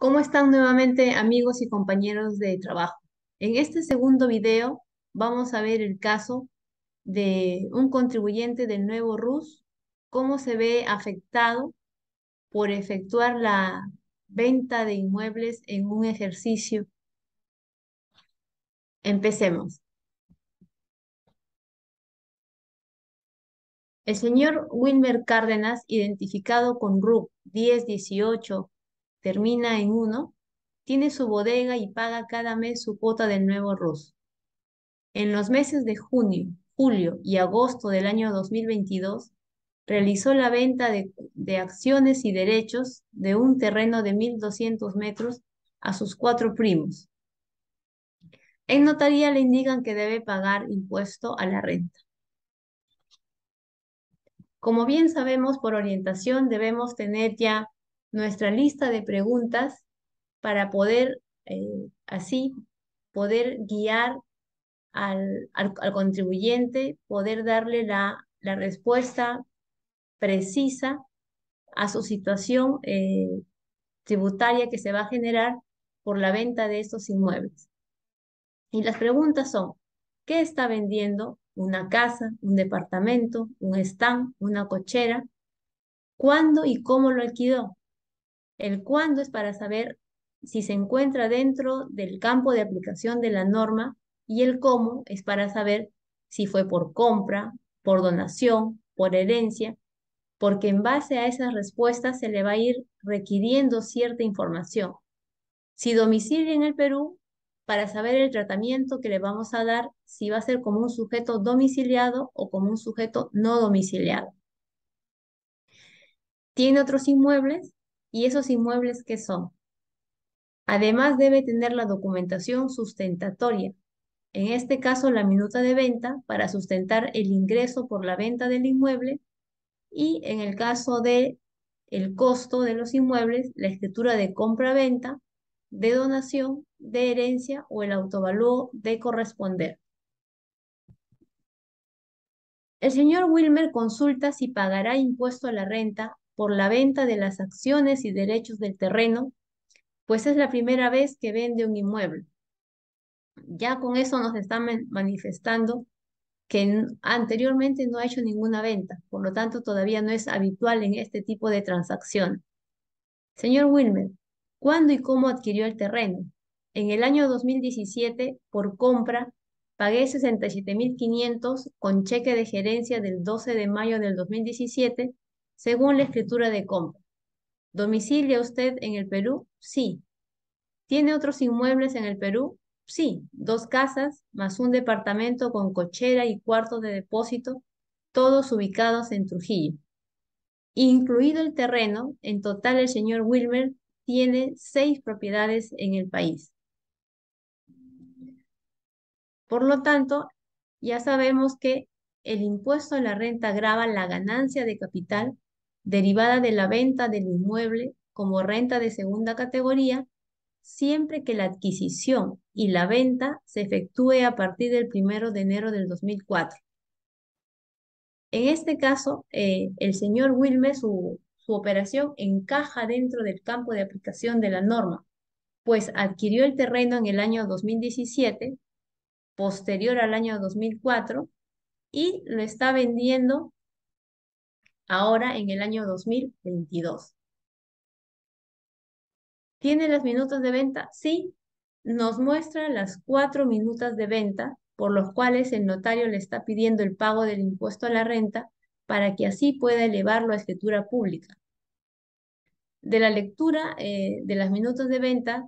¿Cómo están nuevamente amigos y compañeros de trabajo? En este segundo video vamos a ver el caso de un contribuyente del nuevo RUS, cómo se ve afectado por efectuar la venta de inmuebles en un ejercicio. Empecemos. El señor Wilmer Cárdenas, identificado con RUC 1018, termina en 1, tiene su bodega y paga cada mes su cuota del nuevo RUS. En los meses de junio, julio y agosto del año 2022, realizó la venta de acciones y derechos de un terreno de 1.200 metros a sus 4 primos. En notaría le indican que debe pagar impuesto a la renta. Como bien sabemos, por orientación debemos tener ya nuestra lista de preguntas para poder así poder guiar al contribuyente, poder darle la respuesta precisa a su situación tributaria que se va a generar por la venta de estos inmuebles. Y las preguntas son: ¿qué está vendiendo? ¿Una casa, un departamento, un stand, una cochera? ¿Cuándo y cómo lo alquiló? El cuándo es para saber si se encuentra dentro del campo de aplicación de la norma, y el cómo es para saber si fue por compra, por donación, por herencia, porque en base a esas respuestas se le va a ir requiriendo cierta información. Si domicilia en el Perú, para saber el tratamiento que le vamos a dar, si va a ser como un sujeto domiciliado o como un sujeto no domiciliado. Tiene otros inmuebles, y esos inmuebles, ¿qué son? Además, debe tener la documentación sustentatoria, en este caso la minuta de venta para sustentar el ingreso por la venta del inmueble, y en el caso de el costo de los inmuebles, la escritura de compra-venta, de donación, de herencia o el autovalúo de corresponder. El señor Wilmer consulta si pagará impuesto a la renta por la venta de las acciones y derechos del terreno, pues es la primera vez que vende un inmueble. Ya con eso nos están manifestando que anteriormente no ha hecho ninguna venta, por lo tanto todavía no es habitual en este tipo de transacción. Señor Wilmer, ¿cuándo y cómo adquirió el terreno? En el año 2017, por compra, pagué 67.500 con cheque de gerencia del 12 de mayo del 2017, según la escritura de compra. ¿Domicilia usted en el Perú? Sí. ¿Tiene otros inmuebles en el Perú? Sí, 2 casas más un departamento con cochera y cuarto de depósito, todos ubicados en Trujillo. Incluido el terreno, en total el señor Wilmer tiene 6 propiedades en el país. Por lo tanto, ya sabemos que el impuesto a la renta grava la ganancia de capital derivada de la venta del inmueble como renta de segunda categoría, siempre que la adquisición y la venta se efectúe a partir del 1 de enero del 2004. En este caso, el señor Wilmer, su operación encaja dentro del campo de aplicación de la norma, pues adquirió el terreno en el año 2017, posterior al año 2004, y lo está vendiendo ahora en el año 2022. ¿Tiene las minutas de venta? Sí, nos muestra las 4 minutas de venta, por los cuales el notario le está pidiendo el pago del impuesto a la renta para que así pueda elevarlo a escritura pública. De la lectura de las minutas de venta,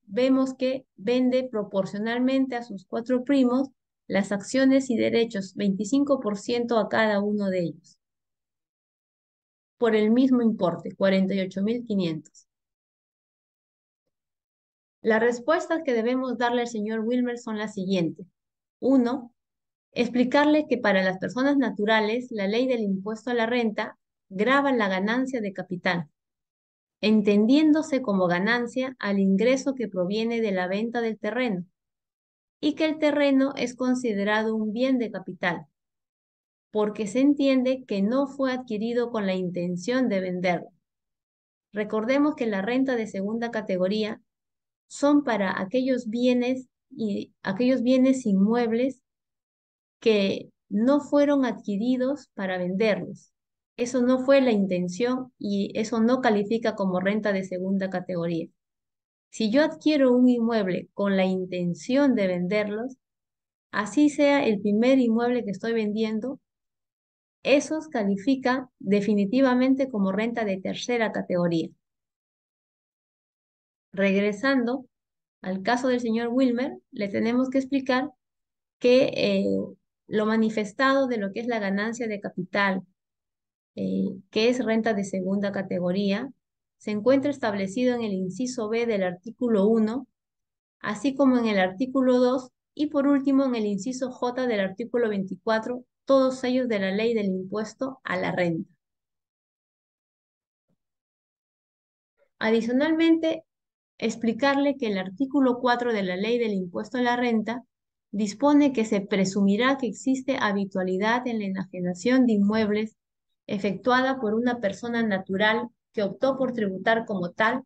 vemos que vende proporcionalmente a sus 4 primos las acciones y derechos, 25% a cada uno de ellos, por el mismo importe, 48.500. Las respuestas que debemos darle al señor Wilmer son las siguientes. 1. Explicarle que para las personas naturales la ley del impuesto a la renta grava la ganancia de capital, entendiéndose como ganancia al ingreso que proviene de la venta del terreno, y que el terreno es considerado un bien de capital, porque se entiende que no fue adquirido con la intención de venderlo. Recordemos que la renta de segunda categoría son para aquellos bienes y aquellos bienes inmuebles que no fueron adquiridos para venderlos. Eso no fue la intención y eso no califica como renta de segunda categoría. Si yo adquiero un inmueble con la intención de venderlos, así sea el primer inmueble que estoy vendiendo, esos califican definitivamente como renta de tercera categoría. Regresando al caso del señor Wilmer, le tenemos que explicar que lo manifestado de lo que es la ganancia de capital, que es renta de segunda categoría, se encuentra establecido en el inciso B del artículo 1, así como en el artículo 2 y por último en el inciso J del artículo 24, todos ellos de la ley del impuesto a la renta. Adicionalmente, explicarle que el artículo 4 de la ley del impuesto a la renta dispone que se presumirá que existe habitualidad en la enajenación de inmuebles efectuada por una persona natural que optó por tributar como tal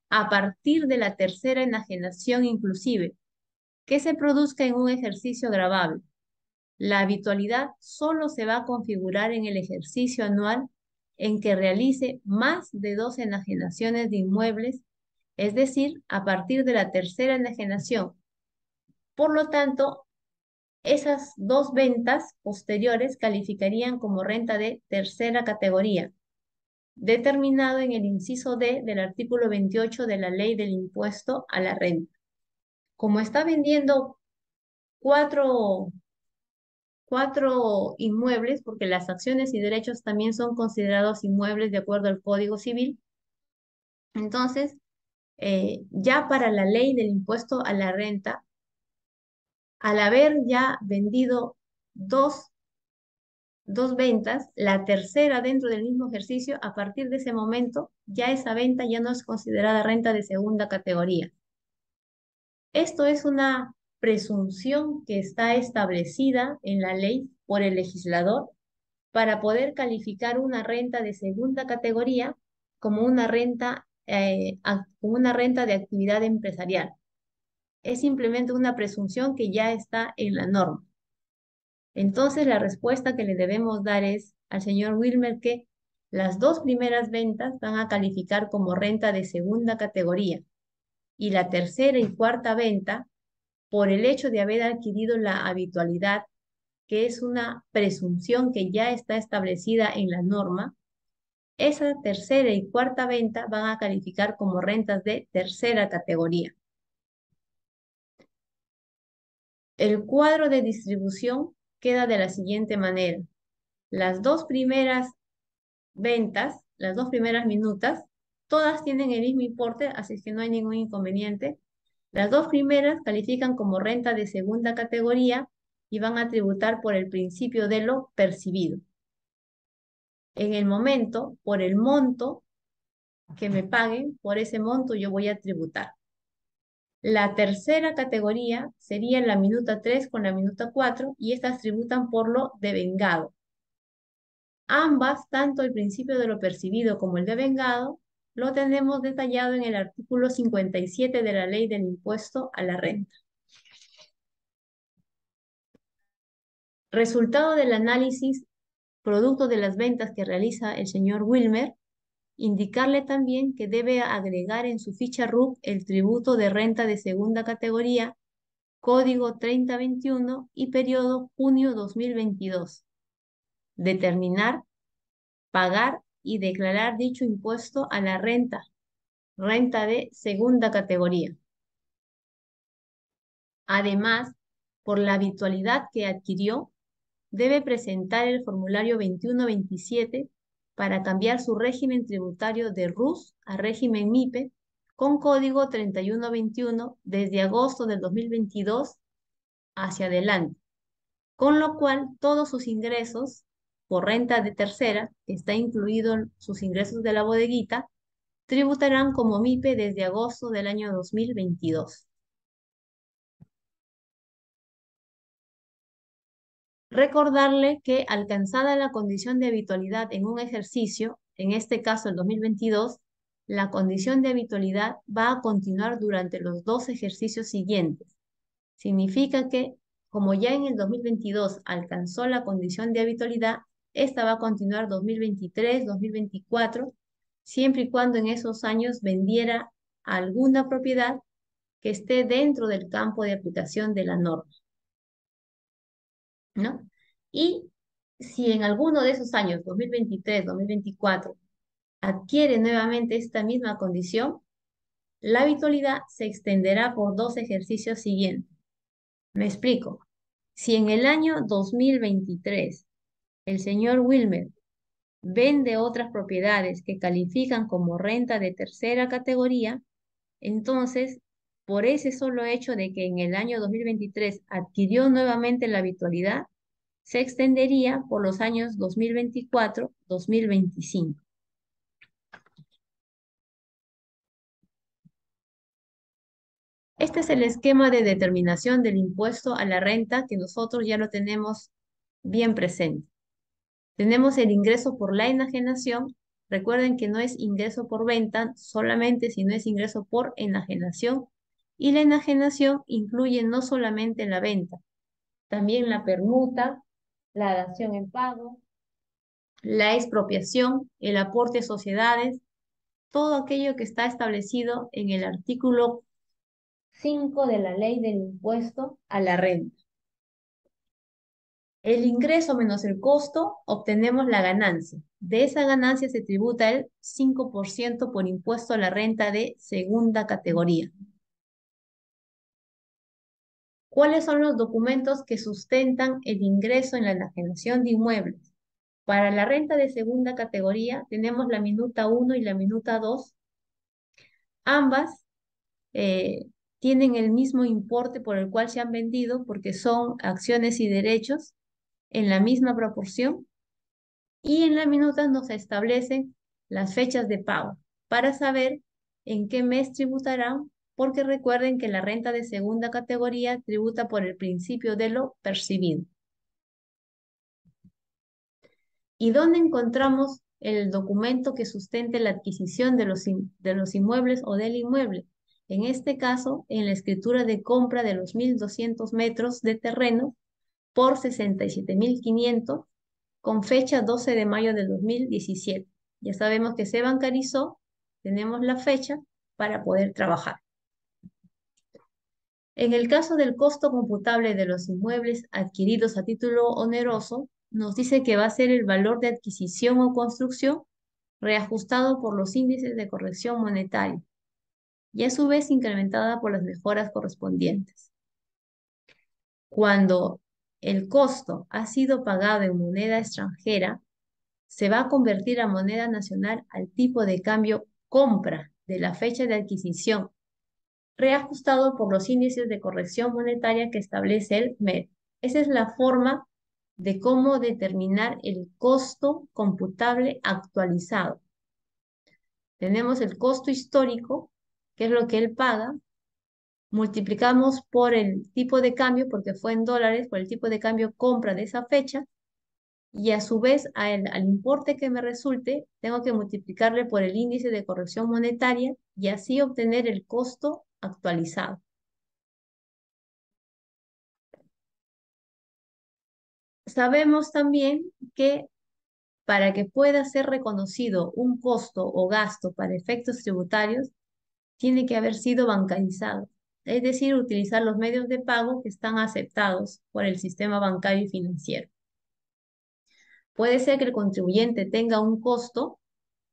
a partir de la tercera enajenación inclusive, que se produzca en un ejercicio gravable. La habitualidad solo se va a configurar en el ejercicio anual en que realice más de 2 enajenaciones de inmuebles, es decir, a partir de la tercera enajenación. Por lo tanto, esas 2 ventas posteriores calificarían como renta de tercera categoría, determinado en el inciso D del artículo 28 de la ley del impuesto a la renta. Como está vendiendo cuatro inmuebles, porque las acciones y derechos también son considerados inmuebles de acuerdo al Código Civil. Entonces, ya para la ley del impuesto a la renta, al haber ya vendido dos, dos ventas, la tercera dentro del mismo ejercicio, a partir de ese momento, ya esa venta ya no es considerada renta de segunda categoría. Esto es una presunción que está establecida en la ley por el legislador para poder calificar una renta de segunda categoría como una renta, como una renta de actividad empresarial. Es simplemente una presunción que ya está en la norma. Entonces, la respuesta que le debemos dar es al señor Wilmer que las 2 primeras ventas van a calificar como renta de segunda categoría y la tercera y cuarta venta, por el hecho de haber adquirido la habitualidad, que es una presunción que ya está establecida en la norma, esa tercera y cuarta venta van a calificar como rentas de tercera categoría. El cuadro de distribución queda de la siguiente manera. Las 2 primeras ventas, las 2 primeras minutas, todas tienen el mismo importe, así que no hay ningún inconveniente. Las 2 primeras califican como renta de segunda categoría y van a tributar por el principio de lo percibido. En el momento, por el monto que me paguen, por ese monto yo voy a tributar. La tercera categoría sería la minuta 3 con la minuta 4 y estas tributan por lo devengado. Ambas, tanto el principio de lo percibido como el devengado, lo tenemos detallado en el artículo 57 de la ley del impuesto a la renta. Resultado del análisis producto de las ventas que realiza el señor Wilmer, indicarle también que debe agregar en su ficha RUC el tributo de renta de segunda categoría, código 3021 y periodo junio 2022. Determinar, pagar y declarar dicho impuesto a la renta, renta de segunda categoría. Además, por la habitualidad que adquirió, debe presentar el formulario 2127 para cambiar su régimen tributario de RUS a régimen MIPE con código 3121 desde agosto del 2022 hacia adelante, con lo cual todos sus ingresos por renta de tercera, que está incluido sus ingresos de la bodeguita, tributarán como MIPE desde agosto del año 2022. Recordarle que alcanzada la condición de habitualidad en un ejercicio, en este caso el 2022, la condición de habitualidad va a continuar durante los 2 ejercicios siguientes. Significa que, como ya en el 2022 alcanzó la condición de habitualidad, esta va a continuar 2023, 2024, siempre y cuando en esos años vendiera alguna propiedad que esté dentro del campo de aplicación de la norma, ¿no? Y si en alguno de esos años, 2023, 2024, adquiere nuevamente esta misma condición, la habitualidad se extenderá por 2 ejercicios siguientes. Me explico. Si en el año 2023 el señor Wilmer vende otras propiedades que califican como renta de tercera categoría, entonces, por ese solo hecho de que en el año 2023 adquirió nuevamente la habitualidad, se extendería por los años 2024-2025. Este es el esquema de determinación del impuesto a la renta que nosotros ya lo tenemos bien presente. Tenemos el ingreso por la enajenación. Recuerden que no es ingreso por venta solamente, sino es ingreso por enajenación. Y la enajenación incluye no solamente la venta, también la permuta, la dación en pago, la expropiación, el aporte a sociedades, todo aquello que está establecido en el artículo 5 de la ley del impuesto a la renta. El ingreso menos el costo, obtenemos la ganancia. De esa ganancia se tributa el 5% por impuesto a la renta de segunda categoría. ¿Cuáles son los documentos que sustentan el ingreso en la enajenación de inmuebles? Para la renta de segunda categoría tenemos la minuta 1 y la minuta 2. Ambas eh, tienen el mismo importe por el cual se han vendido porque son acciones y derechos en la misma proporción. Y en la minuta nos establecen las fechas de pago para saber en qué mes tributarán, porque recuerden que la renta de segunda categoría tributa por el principio de lo percibido. ¿Y dónde encontramos el documento que sustente la adquisición de los inmuebles o del inmueble? En este caso, en la escritura de compra de los 1.200 metros de terreno por 67.500 con fecha 12 de mayo del 2017. Ya sabemos que se bancarizó, tenemos la fecha para poder trabajar. En el caso del costo computable de los inmuebles adquiridos a título oneroso, nos dice que va a ser el valor de adquisición o construcción reajustado por los índices de corrección monetaria y a su vez incrementada por las mejoras correspondientes. Cuando el costo ha sido pagado en moneda extranjera, se va a convertir a moneda nacional al tipo de cambio compra de la fecha de adquisición, reajustado por los índices de corrección monetaria que establece el MED. Esa es la forma de cómo determinar el costo computable actualizado. Tenemos el costo histórico, que es lo que él paga, multiplicamos por el tipo de cambio, porque fue en dólares, por el tipo de cambio compra de esa fecha, y a su vez al importe que me resulte, tengo que multiplicarle por el índice de corrección monetaria y así obtener el costo actualizado. Sabemos también que para que pueda ser reconocido un costo o gasto para efectos tributarios, tiene que haber sido bancarizado, es decir, utilizar los medios de pago que están aceptados por el sistema bancario y financiero. Puede ser que el contribuyente tenga un costo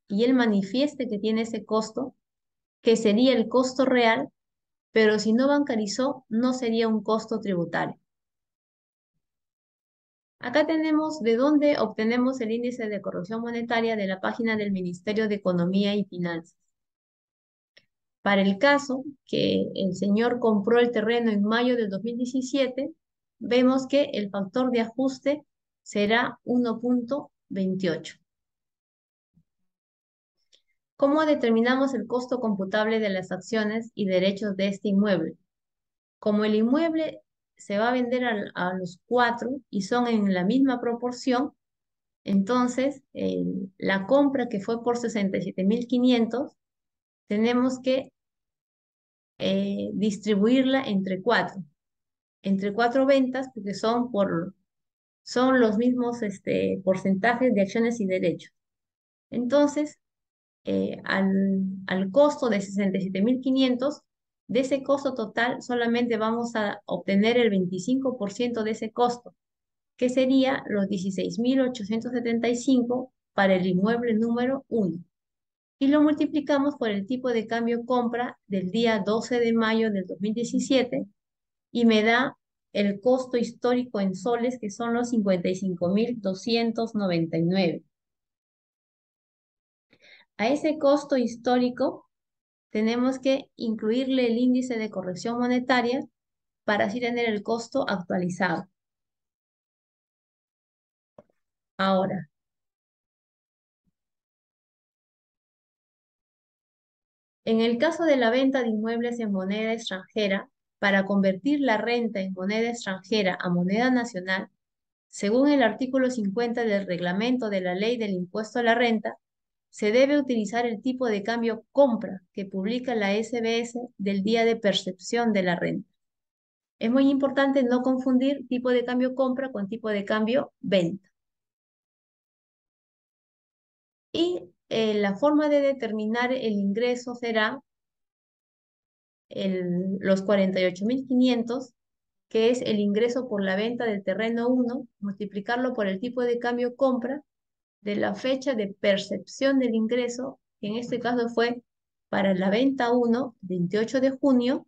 y él manifieste que tiene ese costo, que sería el costo real, pero si no bancarizó, no sería un costo tributario. Acá tenemos de dónde obtenemos el índice de corrección monetaria de la página del Ministerio de Economía y Finanzas. Para el caso que el señor compró el terreno en mayo del 2017, vemos que el factor de ajuste será 1.28. ¿Cómo determinamos el costo computable de las acciones y derechos de este inmueble? Como el inmueble se va a vender a los 4 y son en la misma proporción, entonces la compra que fue por 67.500 tenemos que distribuirla entre cuatro ventas, porque son los mismos porcentajes de acciones y derechos. Entonces, al costo de 67.500, de ese costo total solamente vamos a obtener el 25% de ese costo, que sería los 16.875 para el inmueble número 1. Y lo multiplicamos por el tipo de cambio compra del día 12 de mayo del 2017 y me da el costo histórico en soles, que son los 55.299. A ese costo histórico tenemos que incluirle el índice de corrección monetaria para así tener el costo actualizado. Ahora, en el caso de la venta de inmuebles en moneda extranjera, para convertir la renta en moneda extranjera a moneda nacional, según el artículo 50 del reglamento de la Ley del Impuesto a la Renta, se debe utilizar el tipo de cambio compra que publica la SBS del día de percepción de la renta. Es muy importante no confundir tipo de cambio compra con tipo de cambio venta. Y la forma de determinar el ingreso será los 48.500, que es el ingreso por la venta del terreno 1, multiplicarlo por el tipo de cambio compra de la fecha de percepción del ingreso, que en este caso fue para la venta 1, 28 de junio,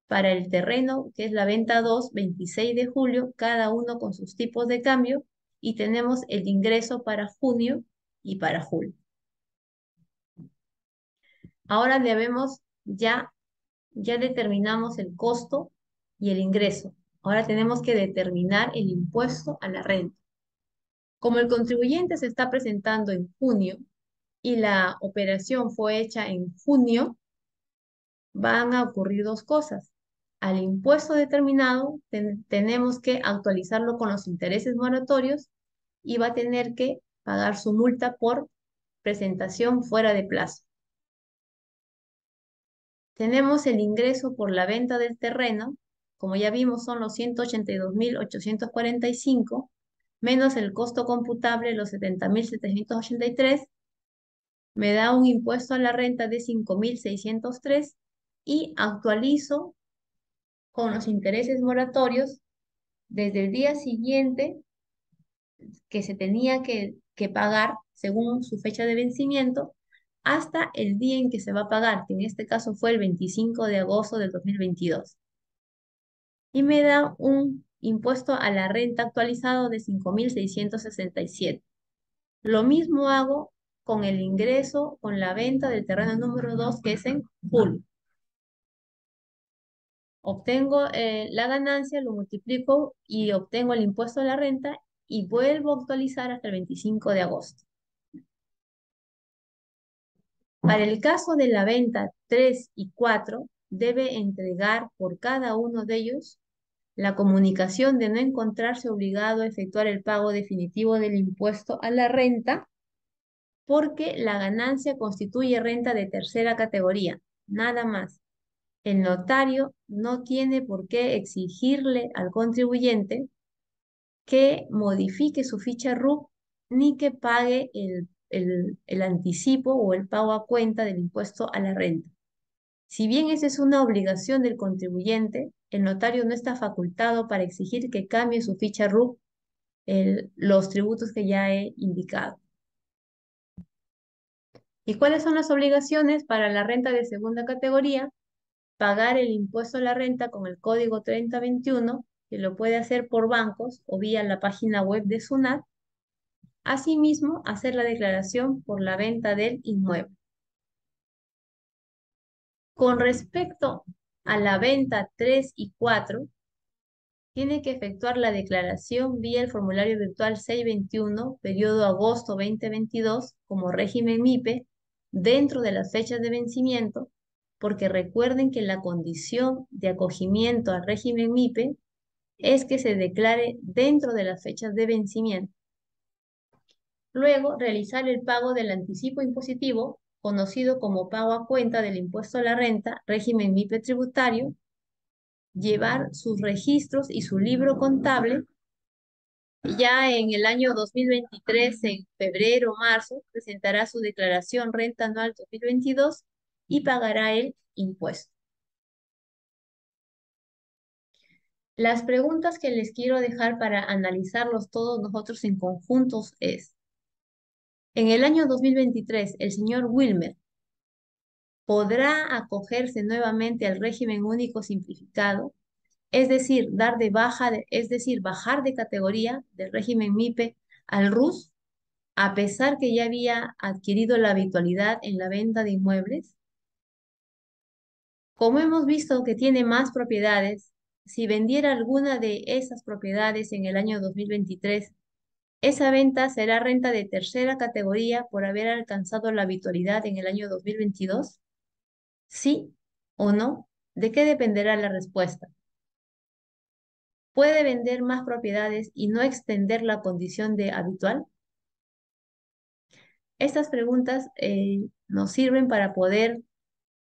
para el terreno, que es la venta 2, 26 de julio, cada uno con sus tipos de cambio, y tenemos el ingreso para junio y para julio. Ahora ya determinamos el costo y el ingreso. Ahora tenemos que determinar el impuesto a la renta. Como el contribuyente se está presentando en junio y la operación fue hecha en junio, van a ocurrir dos cosas. Al impuesto determinado tenemos que actualizarlo con los intereses moratorios y va a tener que pagar su multa por presentación fuera de plazo. Tenemos el ingreso por la venta del terreno, como ya vimos son los 182.845, menos el costo computable, los 70.783, me da un impuesto a la renta de 5.603 y actualizo con los intereses moratorios desde el día siguiente que se tenía que pagar según su fecha de vencimiento hasta el día en que se va a pagar, que en este caso fue el 25 de agosto del 2022. Y me da un impuesto a la renta actualizado de 5.667. Lo mismo hago con el ingreso, con la venta del terreno número 2, que es en julio. Obtengo la ganancia, lo multiplico y obtengo el impuesto a la renta y vuelvo a actualizar hasta el 25 de agosto. Para el caso de la venta 3 y 4, debe entregar por cada uno de ellos la comunicación de no encontrarse obligado a efectuar el pago definitivo del impuesto a la renta porque la ganancia constituye renta de tercera categoría, nada más. El notario no tiene por qué exigirle al contribuyente que modifique su ficha RUC ni que pague el anticipo o el pago a cuenta del impuesto a la renta. Si bien esa es una obligación del contribuyente, el notario no está facultado para exigir que cambie su ficha RUC los tributos que ya he indicado. ¿Y cuáles son las obligaciones para la renta de segunda categoría? Pagar el impuesto a la renta con el código 3021, que lo puede hacer por bancos o vía la página web de SUNAT. Asimismo, hacer la declaración por la venta del inmueble. Con respecto a la venta 3 y 4, tiene que efectuar la declaración vía el formulario virtual 621, periodo agosto 2022, como régimen MIPE, dentro de las fechas de vencimiento, porque recuerden que la condición de acogimiento al régimen MIPE es que se declare dentro de las fechas de vencimiento. Luego, realizar el pago del anticipo impositivo conocido como pago a cuenta del impuesto a la renta, régimen MIPE tributario, llevar sus registros y su libro contable. Ya en el año 2023, en febrero o marzo, presentará su declaración renta anual 2022 y pagará el impuesto. Las preguntas que les quiero dejar para analizarlos todos nosotros en conjuntos es, en el año 2023, el señor Wilmer podrá acogerse nuevamente al régimen único simplificado, es decir, es decir, bajar de categoría del régimen MIPE al RUS, a pesar que ya había adquirido la habitualidad en la venta de inmuebles. Como hemos visto que tiene más propiedades, si vendiera alguna de esas propiedades en el año 2023, esa venta será renta de tercera categoría por haber alcanzado la habitualidad en el año 2022. ¿Sí o no? ¿De qué dependerá la respuesta? ¿Puede vender más propiedades y no extender la condición de habitual? Estas preguntas nos sirven para poder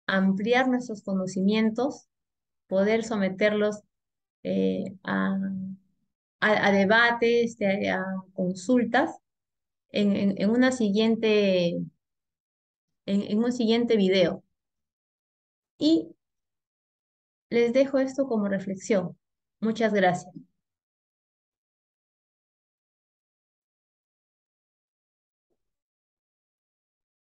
ampliar nuestros conocimientos, poder someterlos a debates, a consultas en una en un siguiente video. Y les dejo esto como reflexión. Muchas gracias.